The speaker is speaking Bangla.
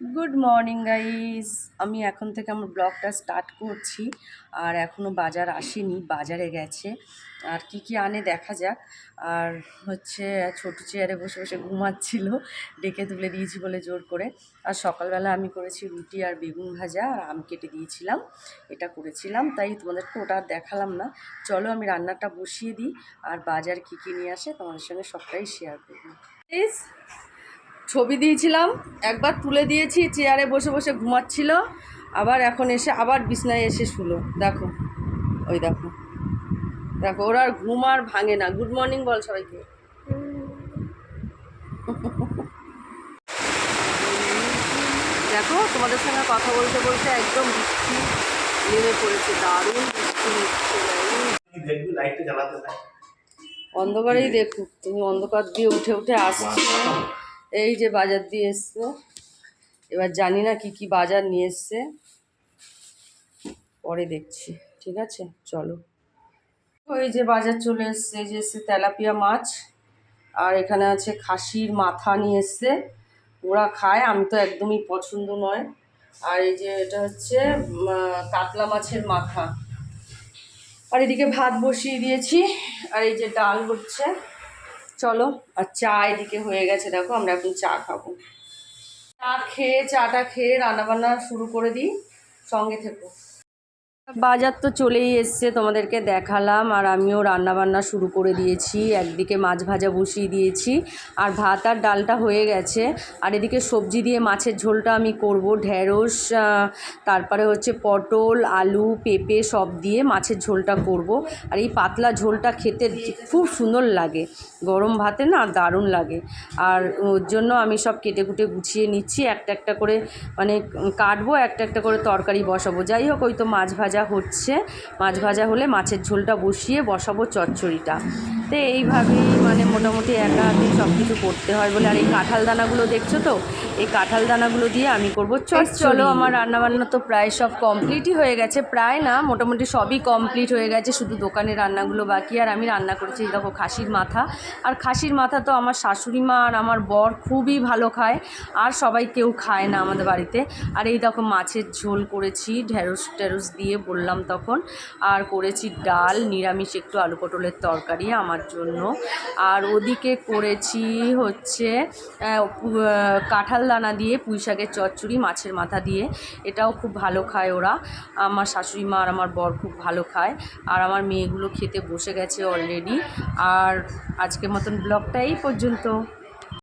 Good morning guys. আমি এখন থেকে আমার ব্লগটা স্টার্ট করছি। আর এখনও বাজার আসেনি, বাজারে গেছে। আর কি কি আনে দেখা যাক। আর হচ্ছে ছোটো চেয়ারে বসে বসে ঘুমাচ্ছিল, ডেকে তুলে দিয়েছি বলে জোর করে। আর সকালবেলা আমি করেছি রুটি আর বেগুন ভাজা আর আম কেটে দিয়েছিলাম, এটা করেছিলাম, তাই তোমাদেরকে ওটা আর দেখালাম না। চলো আমি রান্নাটা বসিয়ে দিই, আর বাজার কী কী নিয়ে আসে তোমাদের সঙ্গে সবটাই শেয়ার করবো। প্লিজ, ছবি দিয়েছিলাম, একবার তুলে দিয়েছি, চেয়ারে বসে বসে ঘুমাচ্ছিল, আবার এখন এসে আবার বিছনায় এসে শুলো। দেখো, ওই দেখো দেখো, ওর আর ঘুম আর ভাঙে না। গুড মর্নিং বল সবাইকে। দেখো, তোমাদের সঙ্গে কথা বলতে বলতে একদম বৃষ্টি নেমে পড়েছে, দারুণ বৃষ্টি হচ্ছে। অন্ধকারেই দেখো, তুমি অন্ধকার দিয়ে উঠে উঠে আসছো। এই যে বাজার দিয়ে এসছে, এবার জানি না কি কি বাজার নিয়ে এসছে, পরে দেখছি। ঠিক আছে, চলো। ওই যে বাজার চলে এসছে, এই যে এসছে তেলাপিয়া মাছ, আর এখানে আছে খাসির মাথা নিয়ে এসছে। ওরা খায়, আমি তো একদমই পছন্দ নয়। আর এই যে এটা হচ্ছে কাতলা মাছের মাথা। আর এদিকে ভাত বসিয়ে দিয়েছি, আর এই যে ডাল হচ্ছে। চলো, আর চা এদিকে হয়ে গেছে, দেখো আমরা এখন চা খাবো। চাটা খেয়ে রান্নাবান্না শুরু করে দিই, সঙ্গে থেকো। বাজার তো চলেই এসছে, তোমাদেরকে দেখালাম। আর আমিও রান্নাবান্না শুরু করে দিয়েছি, একদিকে মাছ ভাজা বসিয়ে দিয়েছি, আর ভাত আর ডালটা হয়ে গেছে। আর এদিকে সবজি দিয়ে মাছের ঝোলটা আমি করব, ঢেঁড়স, তারপরে হচ্ছে পটল, আলু, পেঁপে সব দিয়ে মাছের ঝোলটা করব। আর এই পাতলা ঝোলটা খেতে খুব সুন্দর লাগে, গরম ভাতে না দারুণ লাগে। আর ওর জন্য আমি সব কেটে কুটে গুছিয়ে নিচ্ছি, একটা একটা করে মানে কাটবো, একটা একটা করে তরকারি বসাবো। যাই হোক, ওই তো মাছ ভাজা হচ্ছে, মাছ ভাজা হলে মাছের ঝোলটা বসিয়ে বসাবো চচ্চড়িটা। তো এইভাবেই মানে মোটামুটি একা হাতে সব কিছু করতে হয় বলে। আর এই কাঁঠাল দানাগুলো দেখছো তো, এই কাঁঠাল দানাগুলো দিয়ে আমি করবো চচ্চড়ি। চলো, আমার রান্নাবান্না তো প্রায় সব কমপ্লিটই হয়ে গেছে, প্রায় না মোটামুটি সবই কমপ্লিট হয়ে গেছে, শুধু দোকানের রান্নাগুলো বাকি। আর আমি রান্না করেছি দেখো খাসির মাথা। আর খাসির মাথা তো আমার শাশুড়ি মা আর আমার বর খুবই ভালো খায়, আর সবাই কেউ খায় না আমাদের বাড়িতে। আর এই দেখো মাছের ঝোল করেছি ঢেঁড়স টেরস দিয়ে বললাম তখন। আর করেছি ডাল, নিরামিষ একটু আলু পটলের তরকারি আমার জন্য। আর ওদিকে করেছি হচ্ছে কাঁঠাল দানা দিয়ে পুঁই শাকের চচ্চড়ি মাছের মাথা দিয়ে, এটাও খুব ভালো খায় ওরা, আমার শাশুড়ি মা আর আমার বর খুব ভালো খায়। আর আমার মেয়েগুলো খেতে বসে গেছে অলরেডি। আর আজকের মতন ব্লগটা এই পর্যন্ত।